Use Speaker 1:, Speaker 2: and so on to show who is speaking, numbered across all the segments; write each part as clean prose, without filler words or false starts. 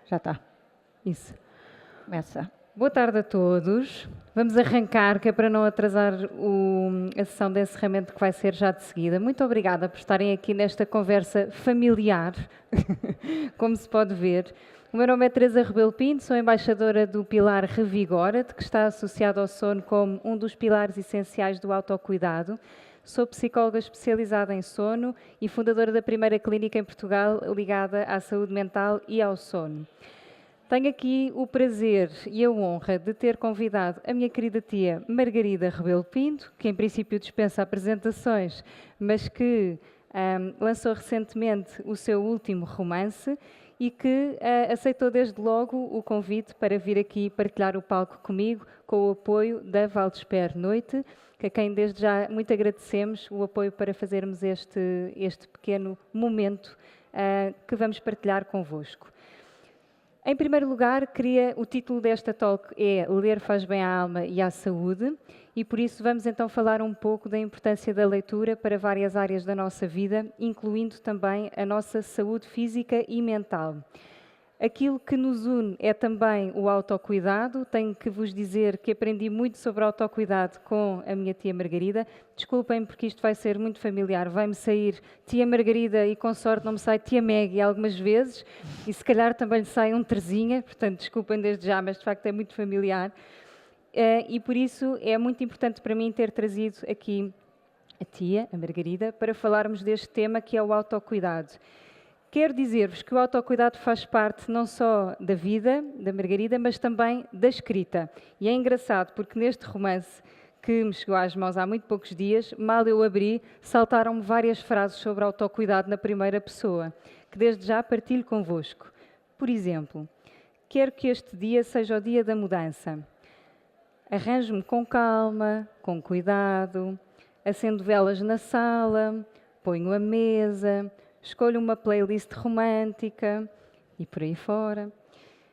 Speaker 1: Já está. Isso. Começa.
Speaker 2: Boa tarde a todos. Vamos arrancar, que é para não atrasar a sessão de encerramento que vai ser já de seguida. Muito obrigada por estarem aqui nesta conversa familiar, como se pode ver. O meu nome é Teresa Rebelo Pinto, sou embaixadora do pilar Revigora-te, que está associado ao sono como um dos pilares essenciais do autocuidado. Sou psicóloga especializada em sono e fundadora da primeira clínica em Portugal ligada à saúde mental e ao sono. Tenho aqui o prazer e a honra de ter convidado a minha querida tia Margarida Rebelo Pinto, que em princípio dispensa apresentações, mas que lançou recentemente o seu último romance e que aceitou desde logo o convite para vir aqui partilhar o palco comigo, com o apoio da Valdesper Noite, a quem desde já muito agradecemos o apoio para fazermos este pequeno momento que vamos partilhar convosco. Em primeiro lugar, o título desta talk é Ler faz bem à alma e à saúde, e por isso vamos então falar um pouco da importância da leitura para várias áreas da nossa vida, incluindo também a nossa saúde física e mental. Aquilo que nos une é também o autocuidado. Tenho que vos dizer que aprendi muito sobre autocuidado com a minha tia Margarida. Desculpem porque isto vai ser muito familiar. Vai-me sair tia Margarida e com sorte não me sai tia Maggie algumas vezes. E se calhar também lhe sai um Terzinha. Portanto, desculpem desde já, mas de facto é muito familiar. E por isso é muito importante para mim ter trazido aqui a tia, a Margarida, para falarmos deste tema que é o autocuidado. Quero dizer-vos que o autocuidado faz parte não só da vida da Margarida, mas também da escrita. E é engraçado porque neste romance, que me chegou às mãos há muito poucos dias, mal eu abri, saltaram-me várias frases sobre autocuidado na primeira pessoa, que desde já partilho convosco. Por exemplo, quero que este dia seja o dia da mudança. Arranjo-me com calma, com cuidado, acendo velas na sala, ponho a mesa, escolho uma playlist romântica e por aí fora.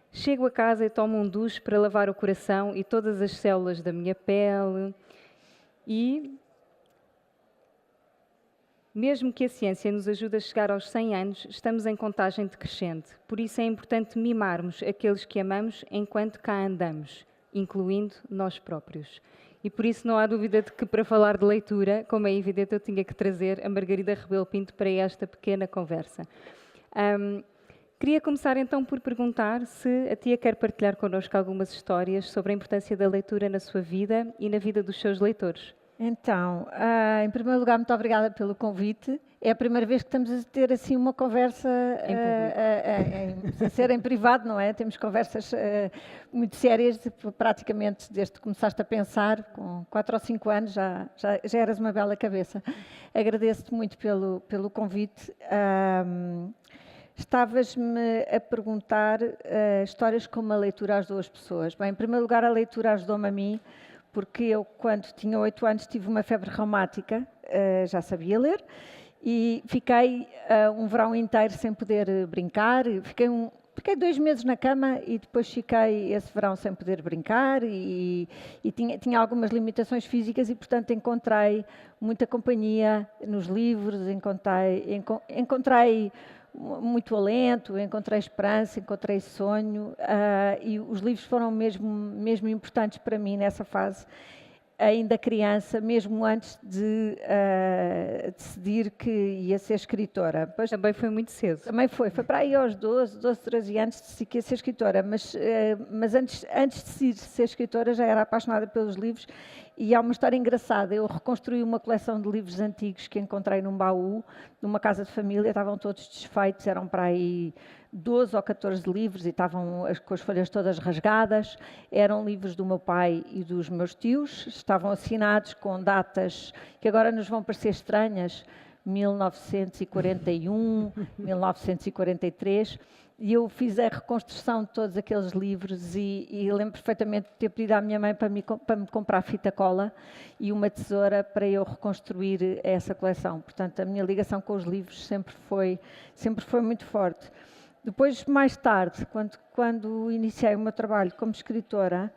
Speaker 2: Chego a casa e tomo um duche para lavar o coração e todas as células da minha pele. E, mesmo que a ciência nos ajude a chegar aos 100 anos, estamos em contagem decrescente. Por isso é importante mimarmos aqueles que amamos enquanto cá andamos, incluindo nós próprios. E por isso não há dúvida de que, para falar de leitura, como é evidente, eu tinha que trazer a Margarida Rebelo Pinto para esta pequena conversa. Queria começar então por perguntar se a tia quer partilhar connosco algumas histórias sobre a importância da leitura na sua vida e na vida dos seus leitores.
Speaker 1: Então, em primeiro lugar, muito obrigada pelo convite. É a primeira vez que estamos a ter assim uma conversa a ser em privado, não é? Temos conversas muito sérias, praticamente desde que começaste a pensar, com 4 ou 5 anos, já eras uma bela cabeça. Agradeço-te muito pelo convite. Estavas-me a perguntar histórias como a leitura às duas pessoas. Bem, em primeiro lugar, a leitura ajudou-me a mim, porque eu, quando tinha 8 anos, tive uma febre reumática, já sabia ler, e fiquei um verão inteiro sem poder brincar. Fiquei 2 meses na cama e depois fiquei esse verão sem poder brincar e tinha algumas limitações físicas e, portanto, encontrei muita companhia nos livros, encontrei muito alento, encontrei esperança, encontrei sonho e os livros foram mesmo importantes para mim nessa fase, ainda criança, mesmo antes de decidir que ia ser escritora.
Speaker 2: Pois também foi muito cedo.
Speaker 1: Também foi para aí aos 12, 13 anos decidi que ia ser escritora, mas antes de decidir ser escritora já era apaixonada pelos livros. E há uma história engraçada. Eu reconstruí uma coleção de livros antigos que encontrei num baú, numa casa de família, estavam todos desfeitos, eram para aí 12 ou 14 livros e estavam com as folhas todas rasgadas. Eram livros do meu pai e dos meus tios, estavam assinados com datas que agora nos vão parecer estranhas, 1941, 1943. E eu fiz a reconstrução de todos aqueles livros e lembro perfeitamente de ter pedido à minha mãe para me comprar fita cola e uma tesoura para eu reconstruir essa coleção. Portanto, a minha ligação com os livros sempre foi muito forte. Depois, mais tarde, quando iniciei o meu trabalho como escritora,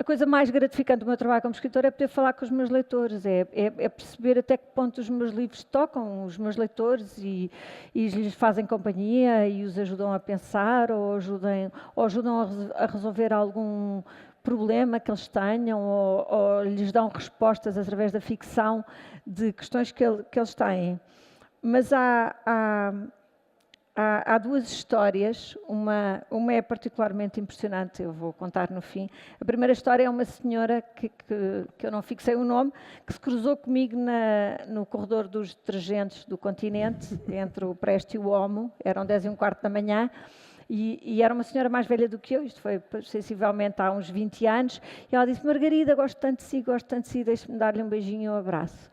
Speaker 1: a coisa mais gratificante do meu trabalho como escritor é poder falar com os meus leitores, é perceber até que ponto os meus livros tocam os meus leitores e lhes fazem companhia e os ajudam a pensar ou ajudam a resolver algum problema que eles tenham ou lhes dão respostas através da ficção de questões que eles têm. Mas há duas histórias, uma é particularmente impressionante, eu vou contar no fim. A primeira história é uma senhora que eu não fixei o nome, que se cruzou comigo no corredor dos detergentes do Continente, entre o Preste e o Omo, eram 10h15 da manhã, e era uma senhora mais velha do que eu, isto foi sensivelmente há uns 20 anos, e ela disse: Margarida, gosto tanto de si, deixe-me dar-lhe um beijinho e um abraço.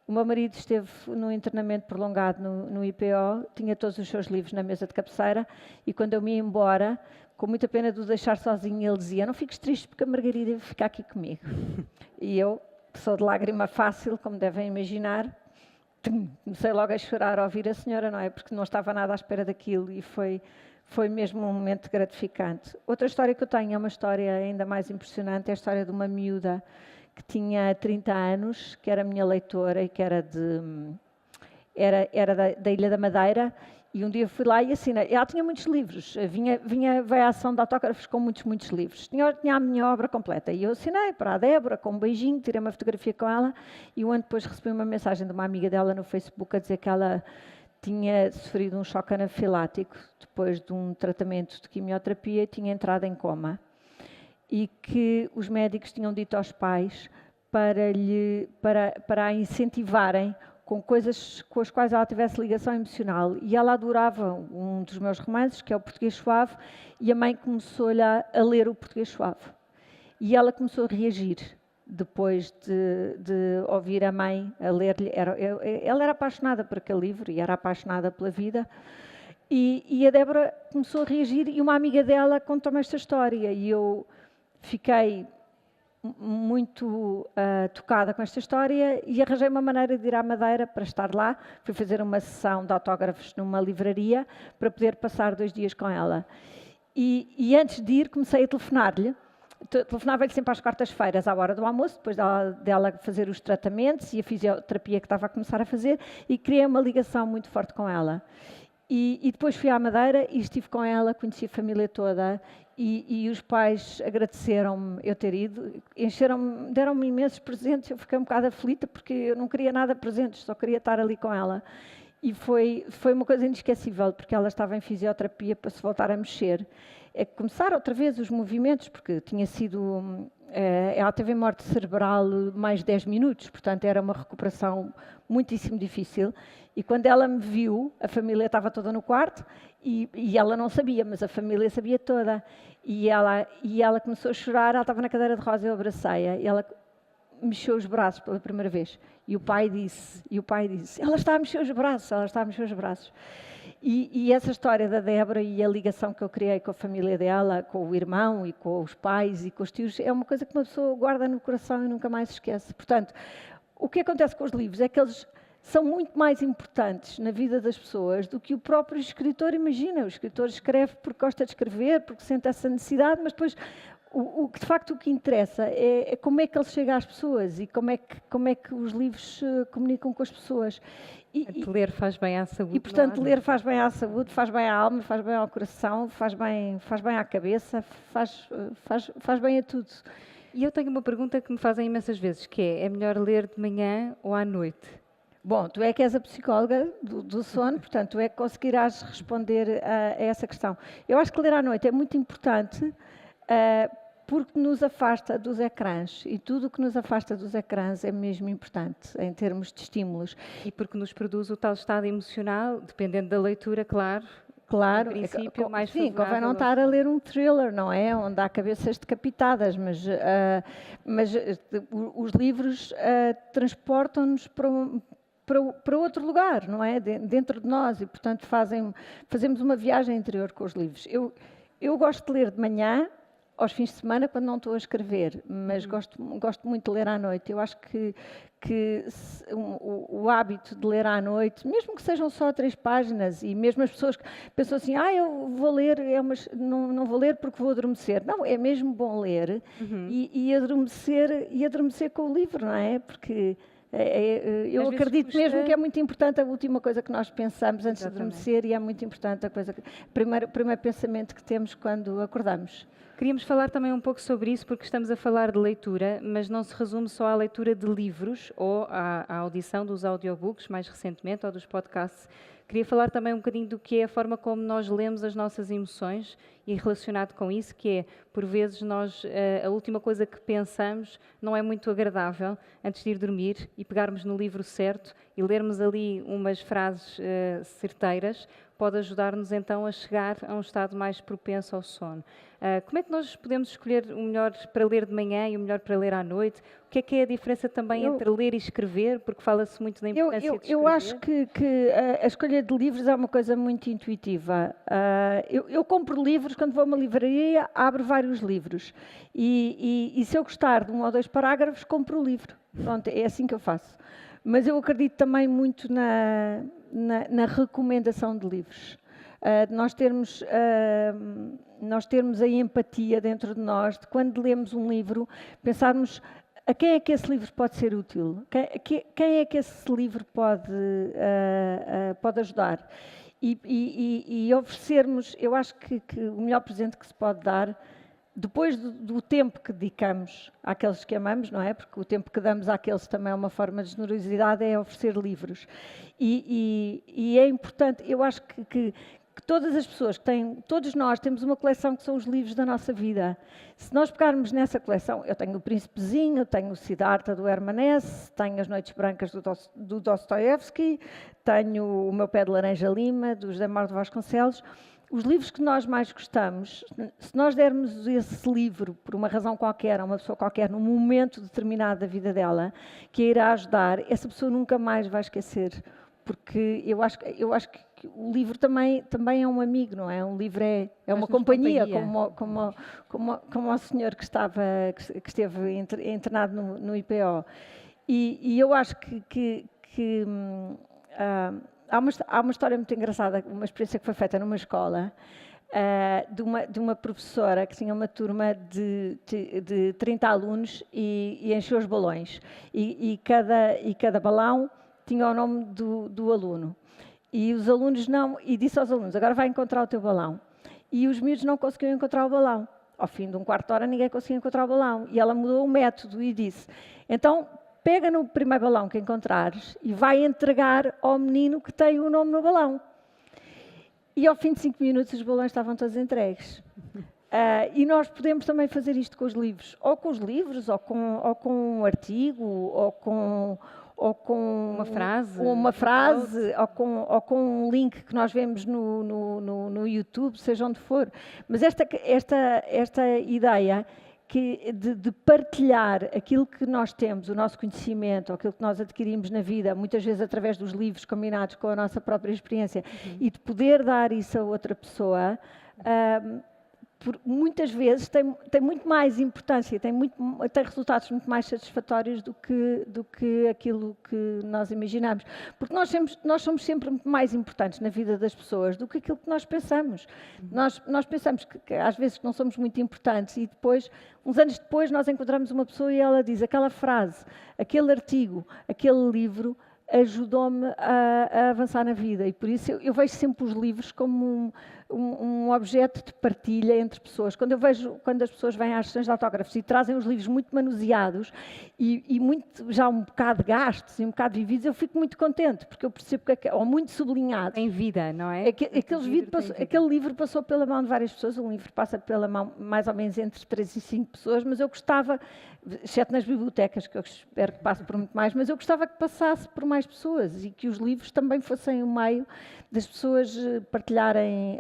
Speaker 1: O meu marido esteve num internamento prolongado no IPO, tinha todos os seus livros na mesa de cabeceira e quando eu me ia embora, com muita pena de o deixar sozinho, ele dizia: não fiques triste porque a Margarida vai ficar aqui comigo. E eu, que sou de lágrima fácil, como devem imaginar, comecei logo a chorar ao ouvir a senhora, não é? Porque não estava nada à espera daquilo e foi mesmo um momento gratificante. Outra história que eu tenho é uma história ainda mais impressionante, é a história de uma miúda que tinha 30 anos, que era minha leitora e que era da Ilha da Madeira, e um dia fui lá e assinei. Ela tinha muitos livros, veio à ação de autógrafos com muitos livros. Tinha a minha obra completa e eu assinei para a Débora com um beijinho, tirei uma fotografia com ela e um ano depois recebi uma mensagem de uma amiga dela no Facebook a dizer que ela tinha sofrido um choque anafilático depois de um tratamento de quimioterapia e tinha entrado em coma. E que os médicos tinham dito aos pais para a incentivarem com coisas com as quais ela tivesse ligação emocional. E ela adorava um dos meus romances, que é o Português Suave, e a mãe começou-lhe a ler o Português Suave. E ela começou a reagir depois de ouvir a mãe a ler-lhe. Ela era apaixonada por aquele livro e era apaixonada pela vida. E a Débora começou a reagir e uma amiga dela contou-me esta história e eu fiquei muito tocada com esta história e arranjei uma maneira de ir à Madeira para estar lá. Fui fazer uma sessão de autógrafos numa livraria para poder passar 2 dias com ela. E antes de ir comecei a telefonar-lhe. Telefonava-lhe sempre às quartas-feiras, à hora do almoço, depois dela fazer os tratamentos e a fisioterapia que estava a começar a fazer, e criei uma ligação muito forte com ela. E depois fui à Madeira e estive com ela, conheci a família toda e os pais agradeceram-me eu ter ido, deram-me imensos presentes, eu fiquei um bocado aflita porque eu não queria nada de presentes, só queria estar ali com ela. E foi uma coisa inesquecível, porque ela estava em fisioterapia para se voltar a mexer. É começar outra vez os movimentos, porque tinha sido... ela teve morte cerebral mais 10 minutos, portanto era uma recuperação muitíssimo difícil. E quando ela me viu, a família estava toda no quarto e ela não sabia, mas a família sabia toda. E ela começou a chorar, ela estava na cadeira de rosa, eu abracei-a e ela mexeu os braços pela primeira vez. E o pai disse, ela está a mexer os braços. E essa história da Débora e a ligação que eu criei com a família dela, com o irmão e com os pais e com os tios, é uma coisa que uma pessoa guarda no coração e nunca mais se esquece. Portanto, o que acontece com os livros é que eles são muito mais importantes na vida das pessoas do que o próprio escritor imagina. O escritor escreve porque gosta de escrever, porque sente essa necessidade, mas depois de facto o que interessa é como é que ele chega às pessoas e como é que os livros comunicam com as pessoas.
Speaker 2: Ler faz bem à saúde.
Speaker 1: E, portanto, ler faz bem à saúde, faz bem à alma, faz bem ao coração, faz bem à cabeça, faz bem a tudo.
Speaker 2: E eu tenho uma pergunta que me fazem imensas vezes, que é melhor ler de manhã ou à noite?
Speaker 1: Bom, tu é que és a psicóloga do sono, portanto, tu é que conseguirás responder a essa questão. Eu acho que ler à noite é muito importante porque nos afasta dos ecrãs e tudo o que nos afasta dos ecrãs é mesmo importante em termos de estímulos.
Speaker 2: E porque nos produz o tal estado emocional, dependendo da leitura, claro.
Speaker 1: Claro,
Speaker 2: em princípio, mais
Speaker 1: sim, convém não estar a ler um thriller, não é? Onde há cabeças decapitadas, mas os livros transportam-nos para outro lugar, não é? Dentro de nós e, portanto, fazemos uma viagem interior com os livros. Eu gosto de ler de manhã aos fins de semana quando não estou a escrever, mas gosto muito de ler à noite. Eu acho que o hábito de ler à noite, mesmo que sejam só 3 páginas, e mesmo as pessoas que pensam assim, eu vou ler, não vou ler porque vou adormecer. Não, é mesmo bom ler e adormecer com o livro, não é? Porque eu acredito mesmo que é muito importante a última coisa que nós pensamos antes de adormecer, e é muito importante o primeiro pensamento que temos quando acordamos.
Speaker 2: Queríamos falar também um pouco sobre isso, porque estamos a falar de leitura, mas não se resume só à leitura de livros ou à audição dos audiobooks, mais recentemente, ou dos podcasts. Queria falar também um bocadinho do que é a forma como nós lemos as nossas emoções, e relacionado com isso, que é, por vezes, a última coisa que pensamos não é muito agradável antes de ir dormir, e pegarmos no livro certo e lermos ali umas frases certeiras, pode ajudar-nos então a chegar a um estado mais propenso ao sono. Como é que nós podemos escolher o melhor para ler de manhã e o melhor para ler à noite? O que é a diferença também entre ler e escrever? Porque fala-se muito da importância de escrever.
Speaker 1: Eu acho que a escolha de livros é uma coisa muito intuitiva. Eu compro livros, quando vou a uma livraria, abro vários livros. E se eu gostar de 1 ou 2 parágrafos, compro o livro. Pronto, é assim que eu faço. Mas eu acredito também muito na recomendação de livros. Nós termos a empatia dentro de nós, de quando lemos um livro, pensarmos a quem é que esse livro pode ser útil, quem é que esse livro pode ajudar. E oferecermos, eu acho que o melhor presente que se pode dar, depois do tempo que dedicamos àqueles que amamos, não é? Porque o tempo que damos àqueles também é uma forma de generosidade, é oferecer livros. E é importante, eu acho que todas as pessoas todos nós temos uma coleção que são os livros da nossa vida. Se nós pegarmos nessa coleção, eu tenho o Príncipezinho, tenho o Siddhartha do Hermann Hesse, tenho as Noites Brancas do Dostoiévski, tenho o Meu Pé de Laranja Lima, do José Mário de Vasconcelos. Os livros que nós mais gostamos, se nós dermos esse livro, por uma razão qualquer, a uma pessoa qualquer, num momento determinado da vida dela, que a irá ajudar, essa pessoa nunca mais vai esquecer. Porque eu acho que o livro também é um amigo, não é? Um livro é uma companhia. Como o senhor que esteve internado no IPO. E eu acho que há uma história muito engraçada, uma experiência que foi feita numa escola, de uma professora que tinha uma turma de 30 alunos e encheu os balões. E cada balão tinha o nome do aluno. E os alunos e disse aos alunos, agora vai encontrar o teu balão. E os miúdos não conseguiam encontrar o balão. Ao fim de um quarto de hora ninguém conseguia encontrar o balão. E ela mudou o método e disse, então pega no primeiro balão que encontrares e vai entregar ao menino que tem o nome no balão. E ao fim de 5 minutos os balões estavam todos entregues. E nós podemos também fazer isto com os livros. Ou com os livros, ou com um artigo, ou com
Speaker 2: uma frase,
Speaker 1: ou com um link que nós vemos no YouTube, seja onde for. Mas esta ideia de partilhar aquilo que nós temos, o nosso conhecimento, aquilo que nós adquirimos na vida, muitas vezes através dos livros combinados com a nossa própria experiência, e de poder dar isso a outra pessoa, muitas vezes tem muito mais importância, tem resultados muito mais satisfatórios do que aquilo que nós imaginamos. Porque nós somos sempre muito mais importantes na vida das pessoas do que aquilo que nós pensamos. Nós pensamos que às vezes não somos muito importantes e depois, uns anos depois, nós encontramos uma pessoa e ela diz aquela frase, aquele artigo, aquele livro ajudou-me a avançar na vida. E por isso eu vejo sempre os livros como um objeto de partilha entre pessoas. Quando as pessoas vêm às sessões de autógrafos e trazem os livros muito manuseados e muito, já um bocado gastos e um bocado vividos, eu fico muito contente, porque eu percebo ou muito sublinhados.
Speaker 2: Em vida, não é?
Speaker 1: Aquele livro passou pela mão de várias pessoas, um livro passa pela mão mais ou menos entre 3 e 5 pessoas, mas eu gostava, exceto nas bibliotecas, que eu espero que passe por muito mais, mas eu gostava que passasse por mais pessoas e que os livros também fossem um meio das pessoas partilharem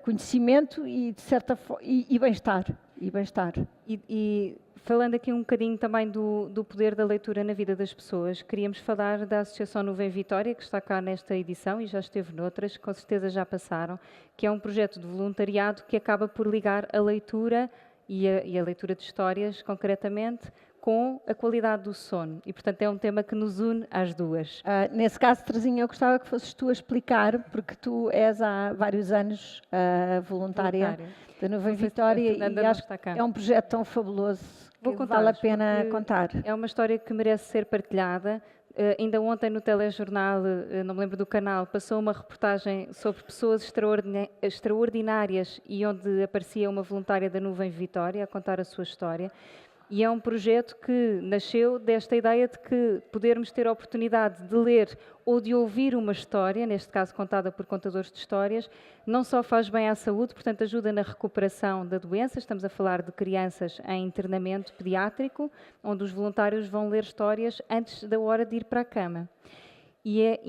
Speaker 1: conhecimento e, de certa forma, e bem-estar.
Speaker 2: E falando aqui um bocadinho também do poder da leitura na vida das pessoas, queríamos falar da Associação Nuvem Vitória, que está cá nesta edição e já esteve noutras, com certeza já passaram, que é um projeto de voluntariado que acaba por ligar a leitura e a leitura de histórias, concretamente, com a qualidade do sono. E, portanto, é um tema que nos une às duas.
Speaker 1: Nesse caso, Terezinha, eu gostava que fosses tu a explicar, porque tu és há vários anos voluntária da Nuvem Vitória e acho que é um projeto tão fabuloso que vale a pena contar.
Speaker 2: É uma história que merece ser partilhada. Ainda ontem no telejornal, não me lembro do canal, passou uma reportagem sobre pessoas extraordinárias e onde aparecia uma voluntária da Nuvem Vitória a contar a sua história. E é um projeto que nasceu desta ideia de que podermos ter a oportunidade de ler ou de ouvir uma história, neste caso contada por contadores de histórias, não só faz bem à saúde, portanto ajuda na recuperação da doença. Estamos a falar de crianças em internamento pediátrico, onde os voluntários vão ler histórias antes da hora de ir para a cama. E é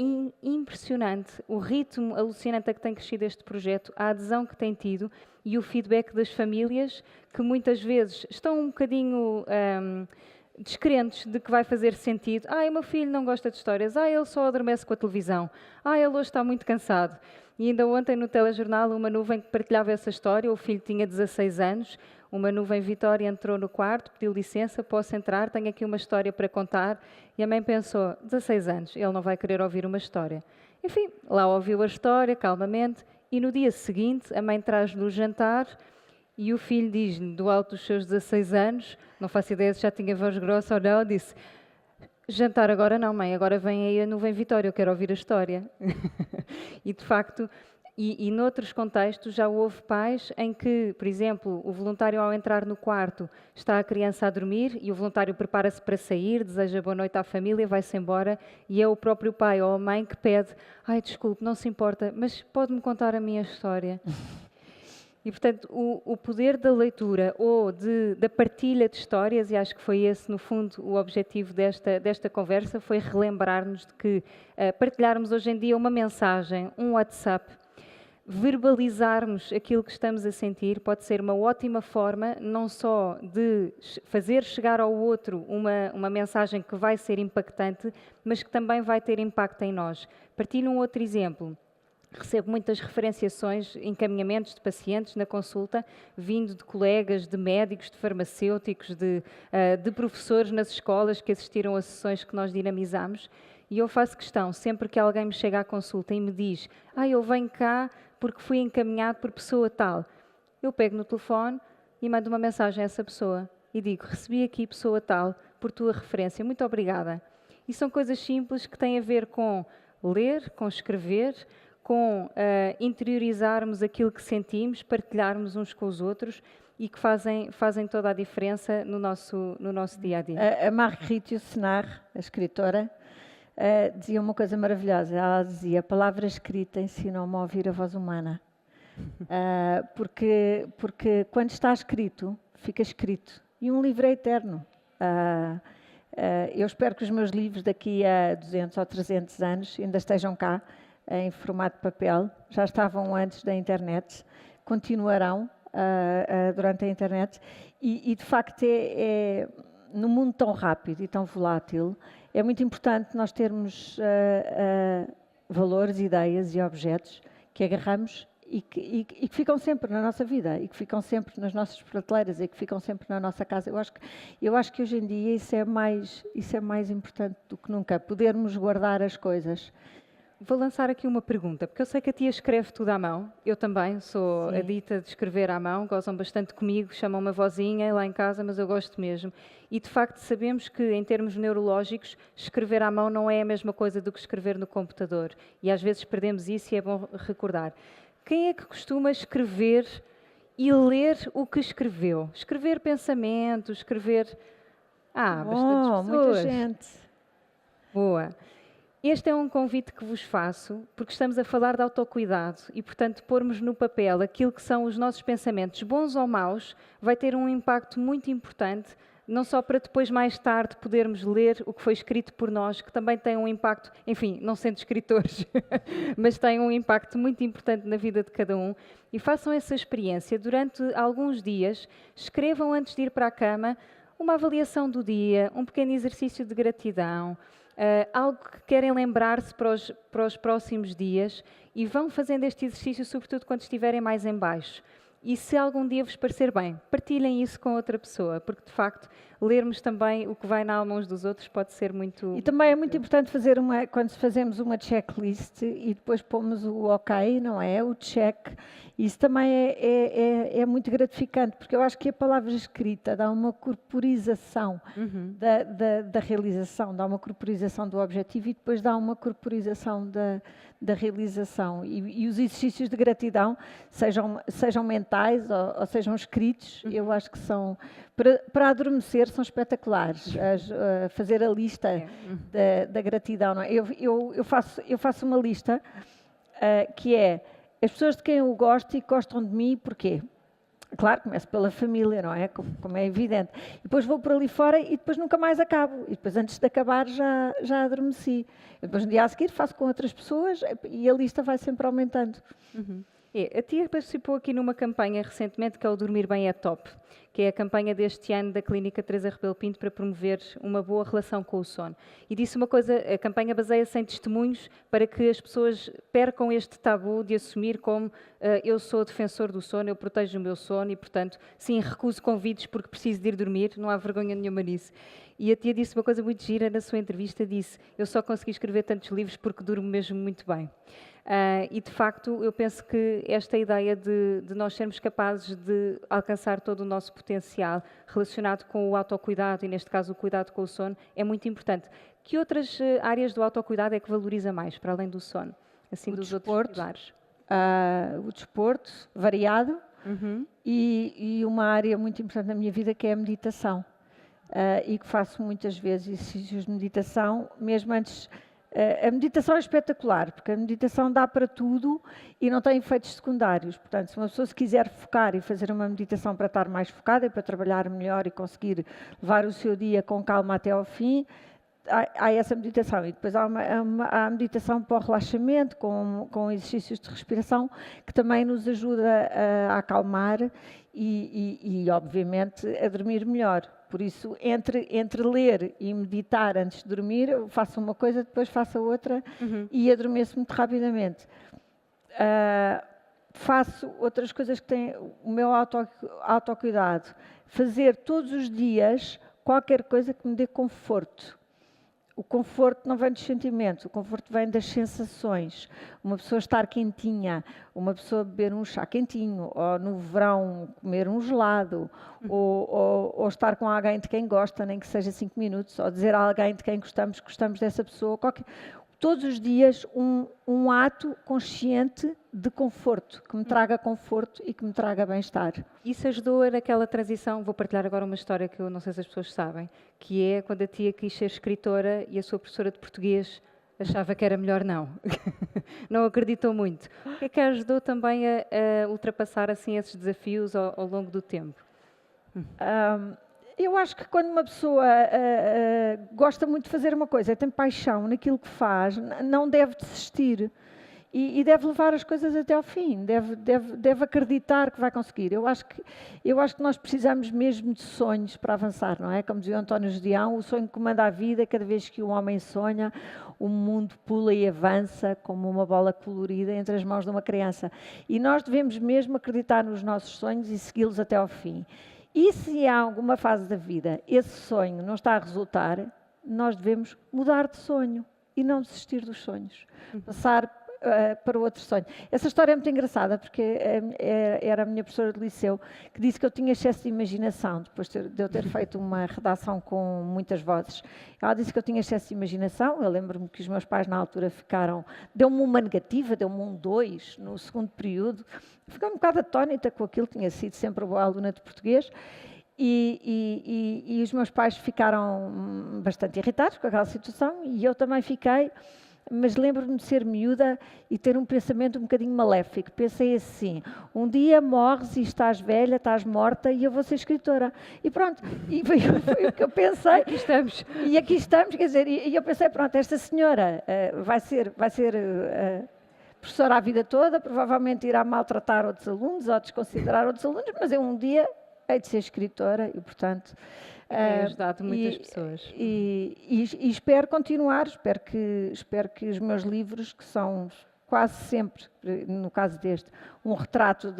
Speaker 2: impressionante o ritmo alucinante a que tem crescido este projeto, a adesão que tem tido e o feedback das famílias, que muitas vezes estão um bocadinho descrentes de que vai fazer sentido. O meu filho não gosta de histórias. Ele só adormece com a televisão. Ele hoje está muito cansado. E ainda ontem no telejornal, uma nuvem que partilhava essa história, o filho tinha 16 anos, uma Nuvem Vitória entrou no quarto, pediu licença, posso entrar, tenho aqui uma história para contar. E a mãe pensou, 16 anos, ele não vai querer ouvir uma história. Enfim, lá ouviu a história, calmamente, e no dia seguinte a mãe traz-lhe o jantar e o filho diz-lhe, do alto dos seus 16 anos, não faço ideia se já tinha voz grossa ou não, disse, jantar agora não, mãe, agora vem aí a Nuvem Vitória, eu quero ouvir a história. E de facto... E noutros contextos já houve pais em que, por exemplo, o voluntário ao entrar no quarto está a criança a dormir e o voluntário prepara-se para sair, deseja boa noite à família, vai-se embora e é o próprio pai ou a mãe que pede desculpe, não se importa, mas pode-me contar a minha história. E, portanto, o poder da leitura ou da partilha de histórias, e acho que foi esse, no fundo, o objetivo desta conversa, foi relembrar-nos de que partilharmos hoje em dia uma mensagem, um WhatsApp, verbalizarmos aquilo que estamos a sentir pode ser uma ótima forma não só de fazer chegar ao outro uma mensagem que vai ser impactante, mas que também vai ter impacto em nós. Partilho um outro exemplo. Recebo muitas referenciações, encaminhamentos de pacientes na consulta, vindo de colegas, de médicos, de farmacêuticos, de professores nas escolas que assistiram a sessões que nós dinamizamos. E eu faço questão, sempre que alguém me chega à consulta e me diz eu venho cá porque fui encaminhado por pessoa tal, eu pego no telefone e mando uma mensagem a essa pessoa e digo, recebi aqui pessoa tal por tua referência, muito obrigada. E são coisas simples que têm a ver com ler, com escrever, com interiorizarmos aquilo que sentimos, partilharmos uns com os outros e que fazem toda a diferença no nosso dia-a-dia.
Speaker 1: A Marguerite Yourcenar, a escritora, dizia uma coisa maravilhosa. Ela dizia, a palavra escrita ensinou-me a ouvir a voz humana. Porque quando está escrito, fica escrito. E um livro é eterno. Eu espero que os meus livros daqui a 200 ou 300 anos ainda estejam cá, em formato de papel. Já estavam antes da internet, continuarão durante a internet. E de facto, num mundo tão rápido e tão volátil, é muito importante nós termos valores, ideias e objetos que agarramos e que ficam sempre na nossa vida, e que ficam sempre nas nossas prateleiras, e que ficam sempre na nossa casa. Eu acho que hoje em dia isso é mais importante do que nunca, podermos guardar as coisas.
Speaker 2: Vou lançar aqui uma pergunta, porque eu sei que a tia escreve tudo à mão. Eu também sou adita de escrever à mão, gozam bastante comigo, chamam-me a vozinha lá em casa, mas eu gosto mesmo. E de facto sabemos que em termos neurológicos, escrever à mão não é a mesma coisa do que escrever no computador. E às vezes perdemos isso e é bom recordar. Quem é que costuma escrever e ler o que escreveu? Escrever pensamentos, escrever... bastantes pessoas.
Speaker 1: Muita gente.
Speaker 2: Boa. Este é um convite que vos faço, porque estamos a falar de autocuidado e, portanto, pormos no papel aquilo que são os nossos pensamentos, bons ou maus, vai ter um impacto muito importante, não só para depois, mais tarde, podermos ler o que foi escrito por nós, que também tem um impacto, enfim, não sendo escritores, mas tem um impacto muito importante na vida de cada um. E façam essa experiência durante alguns dias, escrevam antes de ir para a cama uma avaliação do dia, um pequeno exercício de gratidão, algo que querem lembrar-se para os próximos dias e vão fazendo este exercício, sobretudo quando estiverem mais em baixo. E se algum dia vos parecer bem, partilhem isso com outra pessoa, porque de facto lermos também o que vai na alma uns dos outros pode ser muito...
Speaker 1: E também é muito importante fazer quando fazemos uma checklist e depois pomos o ok, não é? O check. Isso também é muito gratificante, porque eu acho que a palavra escrita dá uma corporização da realização, dá uma corporização do objetivo e depois dá uma corporização da realização. E os exercícios de gratidão, sejam mentais ou sejam escritos, eu acho que são, para adormecer, são espetaculares. Fazer a lista da gratidão. Não é? Eu faço uma lista que é as pessoas de quem eu gosto e que gostam de mim, porquê? Claro, começo pela família, não é? Como é evidente. E depois vou por ali fora e depois nunca mais acabo. E depois, antes de acabar, já adormeci. E depois, no dia a seguir, faço com outras pessoas e a lista vai sempre aumentando.
Speaker 2: A tia participou aqui numa campanha recentemente que é o Dormir Bem é Top, que é a campanha deste ano da Clínica Teresa Rebelo Pinto para promover uma boa relação com o sono. E disse uma coisa, a campanha baseia-se em testemunhos para que as pessoas percam este tabu de assumir como eu sou defensor do sono, eu protejo o meu sono e, portanto, sim, recuso convites porque preciso de ir dormir, não há vergonha nenhuma nisso. E a tia disse uma coisa muito gira na sua entrevista, disse, eu só consegui escrever tantos livros porque durmo mesmo muito bem. E de facto eu penso que esta ideia de nós sermos capazes de alcançar todo o nosso potencial relacionado com o autocuidado e neste caso o cuidado com o sono é muito importante. Que outras áreas do autocuidado é que valoriza mais, para além do sono? Assim, dos outros pilares?
Speaker 1: O desporto variado e uma área muito importante na minha vida que é a meditação. E que faço muitas vezes exercícios de meditação, mesmo antes. A meditação é espetacular, porque a meditação dá para tudo e não tem efeitos secundários. Portanto, se uma pessoa se quiser focar e fazer uma meditação para estar mais focada e para trabalhar melhor e conseguir levar o seu dia com calma até ao fim, há essa meditação. E depois há a meditação para o relaxamento, com exercícios de respiração, que também nos ajuda a acalmar e obviamente, a dormir melhor. Por isso, entre ler e meditar antes de dormir, eu faço uma coisa, depois faço a outra e adormeço muito rapidamente. Faço outras coisas que têm o meu autocuidado. Fazer todos os dias qualquer coisa que me dê conforto. O conforto não vem dos sentimentos, o conforto vem das sensações. Uma pessoa estar quentinha, uma pessoa beber um chá quentinho, ou no verão comer um gelado, ou estar com alguém de quem gosta, nem que seja 5 minutos, ou dizer a alguém de quem gostamos dessa pessoa. Todos os dias um ato consciente de conforto, que me traga conforto e que me traga bem-estar.
Speaker 2: Isso ajudou naquela transição, vou partilhar agora uma história que eu não sei se as pessoas sabem, que é quando a tia quis ser escritora e a sua professora de português achava que era melhor não. Não acreditou muito. O que é que a ajudou também a ultrapassar assim, esses desafios ao longo do tempo?
Speaker 1: Eu acho que quando uma pessoa gosta muito de fazer uma coisa, tem paixão naquilo que faz, não deve desistir e deve levar as coisas até ao fim, deve acreditar que vai conseguir. Eu acho que nós precisamos mesmo de sonhos para avançar, não é? Como dizia o António Judeão, o sonho comanda a vida, cada vez que o homem sonha, o mundo pula e avança como uma bola colorida entre as mãos de uma criança. E nós devemos mesmo acreditar nos nossos sonhos e segui-los até ao fim. E se há alguma fase da vida esse sonho não está a resultar, nós devemos mudar de sonho e não desistir dos sonhos. Passar para outro sonho. Essa história é muito engraçada porque era a minha professora de liceu que disse que eu tinha excesso de imaginação, depois de eu ter feito uma redação com muitas vozes. Ela disse que eu tinha excesso de imaginação. Eu lembro-me que os meus pais na altura deu-me uma negativa, deu-me um 2 no segundo período. Fiquei um bocado atónita com aquilo, tinha sido sempre boa aluna de português. E os meus pais ficaram bastante irritados com aquela situação e eu também fiquei. Mas lembro-me de ser miúda e ter um pensamento um bocadinho maléfico. Pensei assim, um dia morres e estás velha, estás morta e eu vou ser escritora. E pronto, e foi o que eu pensei.
Speaker 2: Aqui estamos.
Speaker 1: E aqui estamos, quer dizer, e eu pensei, pronto, esta senhora vai ser professora a vida toda, provavelmente irá maltratar outros alunos ou desconsiderar outros alunos, mas eu um dia hei de ser escritora e, portanto...
Speaker 2: Tem ajudado muitas pessoas.
Speaker 1: E espero continuar, espero que os meus livros, que são quase sempre, no caso deste, um retrato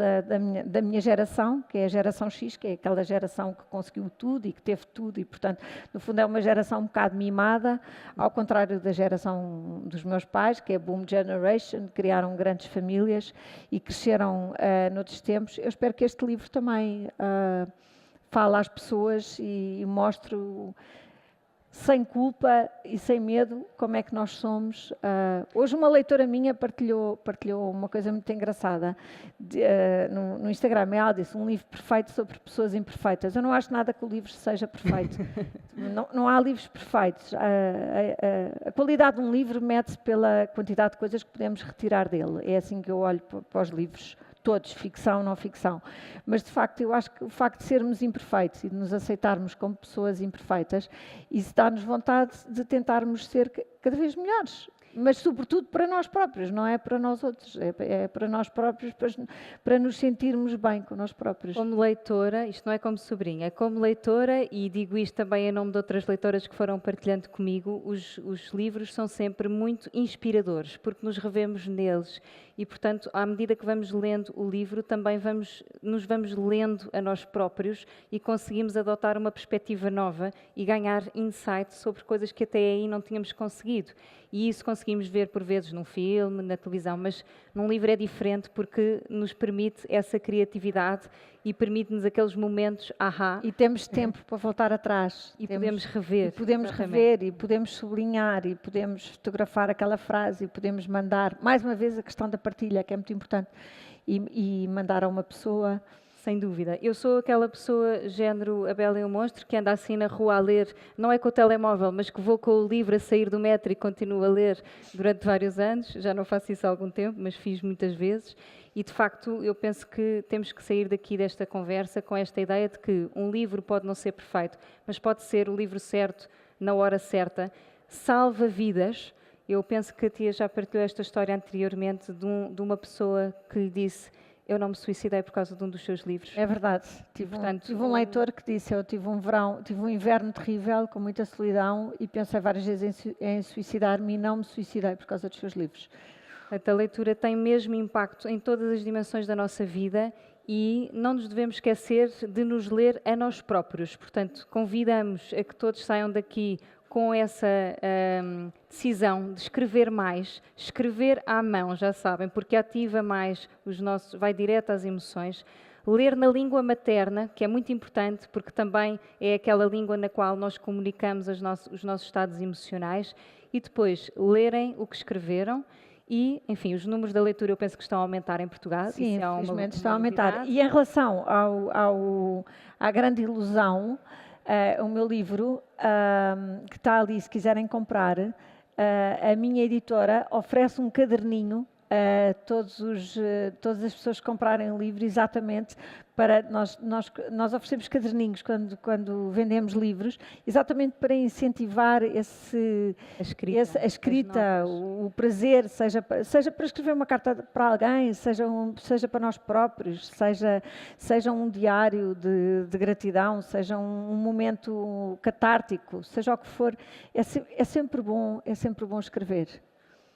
Speaker 1: da minha geração, que é a geração X, que é aquela geração que conseguiu tudo e que teve tudo e, portanto, no fundo é uma geração um bocado mimada, ao contrário da geração dos meus pais, que é a Boom Generation, criaram grandes famílias e cresceram noutros tempos. Eu espero que este livro também fale às pessoas e mostre sem culpa e sem medo como é que nós somos. Hoje uma leitora minha partilhou uma coisa muito engraçada no Instagram. Ela disse: um livro perfeito sobre pessoas imperfeitas. Eu não acho nada que o livro seja perfeito. Não há livros perfeitos. A qualidade de um livro mede-se pela quantidade de coisas que podemos retirar dele. É assim que eu olho para os livros todos, ficção, não ficção. Mas, de facto, eu acho que o facto de sermos imperfeitos e de nos aceitarmos como pessoas imperfeitas, isso dá-nos vontade de tentarmos ser cada vez melhores. Mas, sobretudo, para nós próprios, não é para nós outros. É para nós próprios, para nos sentirmos bem com nós próprios.
Speaker 2: Como leitora, isto não é como sobrinha, como leitora, e digo isto também em nome de outras leitoras que foram partilhando comigo, os livros são sempre muito inspiradores, porque nos revemos neles. E, portanto, à medida que vamos lendo o livro, também nos vamos lendo a nós próprios e conseguimos adotar uma perspectiva nova e ganhar insight sobre coisas que até aí não tínhamos conseguido. E isso conseguimos ver por vezes num filme, na televisão, mas num livro é diferente porque nos permite essa criatividade e permite-nos aqueles momentos,
Speaker 1: E temos tempo para voltar atrás.
Speaker 2: E podemos rever.
Speaker 1: E podemos rever, e podemos sublinhar, e podemos fotografar aquela frase, e podemos mandar. Mais uma vez, a questão da partilha, que é muito importante. E mandar a uma pessoa.
Speaker 2: Sem dúvida. Eu sou aquela pessoa, género A Bela e o Monstro, que anda assim na rua a ler, não é com o telemóvel, mas que vou com o livro a sair do metro e continuo a ler durante vários anos. Já não faço isso há algum tempo, mas fiz muitas vezes. E, de facto, eu penso que temos que sair daqui desta conversa com esta ideia de que um livro pode não ser perfeito, mas pode ser o livro certo, na hora certa, salva vidas. Eu penso que a tia já partilhou esta história anteriormente de uma pessoa que lhe disse: eu não me suicidei por causa de um dos seus livros.
Speaker 1: É verdade. Tive um leitor que disse: eu tive um inverno terrível, com muita solidão, e pensei várias vezes em suicidar-me e não me suicidei por causa dos seus livros.
Speaker 2: A leitura tem mesmo impacto em todas as dimensões da nossa vida e não nos devemos esquecer de nos ler a nós próprios. Portanto, convidamos a que todos saiam daqui com essa decisão de escrever mais, escrever à mão, já sabem, porque ativa mais vai direto às emoções. Ler na língua materna, que é muito importante, porque também é aquela língua na qual nós comunicamos os nossos estados emocionais. E depois, lerem o que escreveram. E, enfim, os números da leitura eu penso que estão a aumentar em Portugal.
Speaker 1: Sim,
Speaker 2: isso
Speaker 1: infelizmente estão a aumentar. E em relação à grande ilusão, o meu livro, que está ali, se quiserem comprar, a minha editora oferece um caderninho a todas as pessoas que comprarem o livro, exatamente para nós oferecemos caderninhos quando vendemos livros, exatamente para incentivar a escrita, o prazer, seja para escrever uma carta para alguém, seja para nós próprios, seja um diário de gratidão, seja um momento catártico, seja o que for, é sempre bom escrever.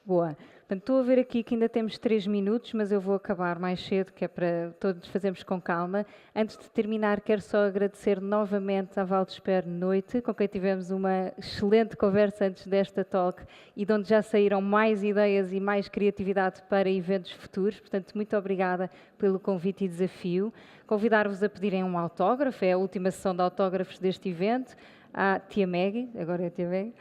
Speaker 2: Boa. Portanto, estou a ver aqui que ainda temos 3 minutos, mas eu vou acabar mais cedo, que é para todos fazermos com calma. Antes de terminar, quero só agradecer novamente à Valdesper Noite, com quem tivemos uma excelente conversa antes desta talk e de onde já saíram mais ideias e mais criatividade para eventos futuros. Portanto, muito obrigada pelo convite e desafio. Convidar-vos a pedirem um autógrafo, é a última sessão de autógrafos deste evento, à tia Maggie, agora é a tia Maggie.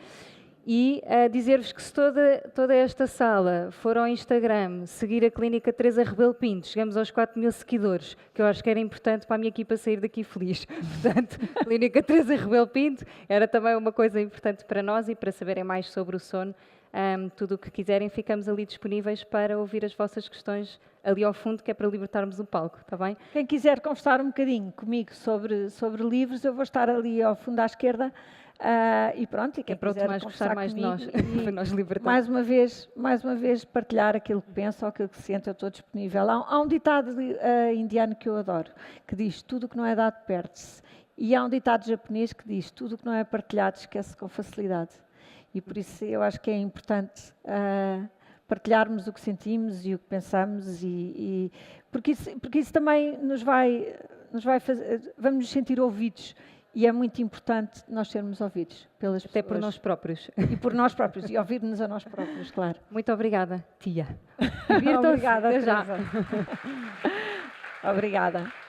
Speaker 2: E dizer-vos que se toda esta sala for ao Instagram seguir a Clínica Teresa Rebelo Pinto, chegamos aos 4.000 seguidores, que eu acho que era importante para a minha equipa sair daqui feliz. Portanto, Clínica Teresa Rebelo Pinto era também uma coisa importante para nós e para saberem mais sobre o sono. Tudo o que quiserem, ficamos ali disponíveis para ouvir as vossas questões ali ao fundo, que é para libertarmos o palco, está bem?
Speaker 1: Quem quiser conversar um bocadinho comigo sobre livros, eu vou estar ali ao fundo à esquerda. E pronto, e quem quiser
Speaker 2: mais gostar mais de nós, para nós libertar.
Speaker 1: Mais uma vez partilhar aquilo que pensa ou aquilo que sente, eu estou disponível. Há um ditado indiano que eu adoro, que diz: tudo que não é dado perde-se. E há um ditado japonês que diz: tudo o que não é partilhado esquece com facilidade. E por isso eu acho que é importante partilharmos o que sentimos e o que pensamos, porque isso também nos vai fazer, vamos nos sentir ouvidos. E é muito importante nós sermos ouvidos pelas pessoas.
Speaker 2: Até por nós próprios.
Speaker 1: E por nós próprios, e ouvir-nos a nós próprios, claro.
Speaker 2: Muito obrigada, tia.
Speaker 1: Obrigada,
Speaker 2: Até já.
Speaker 1: Teresa. Obrigada.